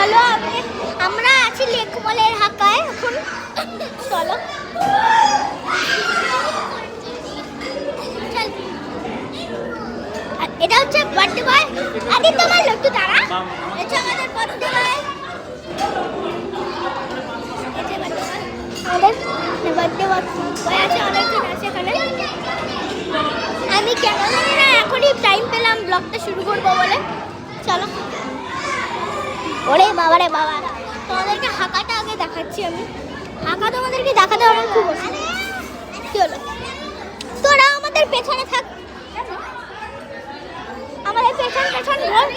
চলো আমরা আছি লেকমলের হাকায় এখন। চলো এটা হচ্ছে বার্থডে বয়। আদি তোমার লট্টু তারা এটা আমাদের বার্থডে বয়। আমাদের বার্থডে বয় আছে, অনেকজন আছে এখানে। আমি কেন জানি না এখনই টাইম পেলাম ব্লগটা শুরু করবো বলে। চলো। ওরে বাবা রে বাবা, তোমাদেরকে হাঁকাটা আগে দেখাচ্ছি আমি। হাঁকা তোমাদেরকে দেখাতে আমার খুব কি হলো, তোরা আমাদের পেছনে থাক, আমাদের পেছন পেছন ঘর।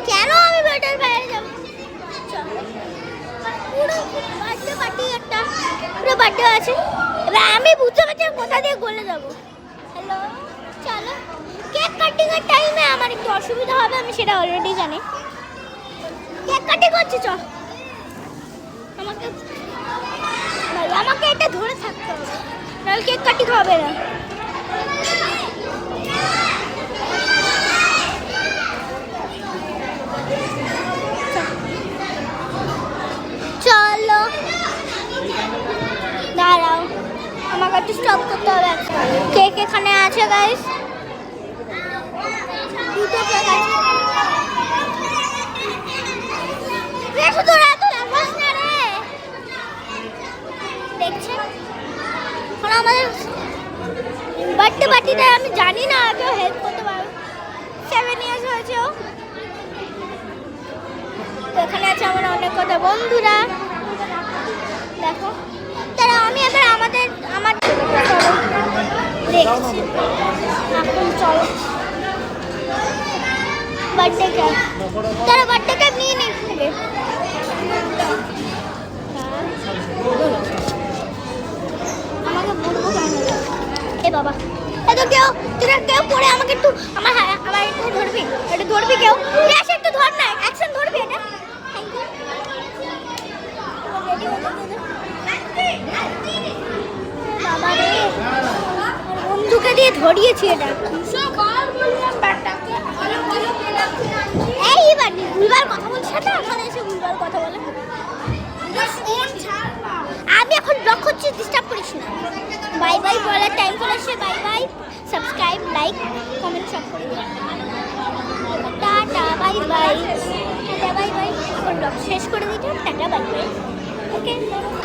কেন আমি বেটার বাইরে যাবো? পুরো বার্থডে পার্টি একটা, পুরো বার্থডে আছে। এবার আমি বুঝতে পারছি কোথা দিয়ে গলে যাবো। হ্যালো, চলো। কেক কাটিং এর টাইমে আমার একটু অসুবিধা হবে, আমি সেটা অলরেডি জানি। কেক কাটিং করছি, চল। আমাকে এটা ধরে থাকতে হবে, নাহলে কেক কাটিং হবে না। চলো দাঁড়াও, আমাকে একটু স্টপ করতে হবে। কেক এখানে আছে গাইস, দুটো কেক আছে। তোরা তো লাফাস না রে, দেখছেন? এখন আমাদের বার্থডে পার্টিতে আমি জানি না কেউ হেল্প করতে পারবে। 7 ইয়ার্স হয়েছে ও। তো এখানে আছে আমার অনেক কথা বন্ধুরা, দেখো। তারা আমি এবার আমার দেখছি এখন। চলো বার্থডে কেক, তারা বার্থডে কেক নিয়ে নিচ্ছে। আমাকে বলবো কেন এ বাবা, এত কেউ তোরা কেউ পড়ে আমাকে একটু আমার একটু ধরবি, একটু ধরবি কেউ এসে একটু ধর না, অ্যাকশন ধরবি এটা। বাবা রে, বন্ধুকে দিয়ে ধরিয়েছি এটা। এই বাড়ি ভুলবার কথা বলছে না, এখানে এসে ভুলবার কথা বলে। আমি এখন ব্লগ করছি, ডিস্টার্ব করিস না। বাই বাই বলার টাইম চলে আসছে। Bye bye, subscribe, like, comment সব করে দিন। Tata, bye bye, tata bye bye. এখন ব্লগ শেষ করে দিচ্ছি। টাটা বাই বাই, ওকে।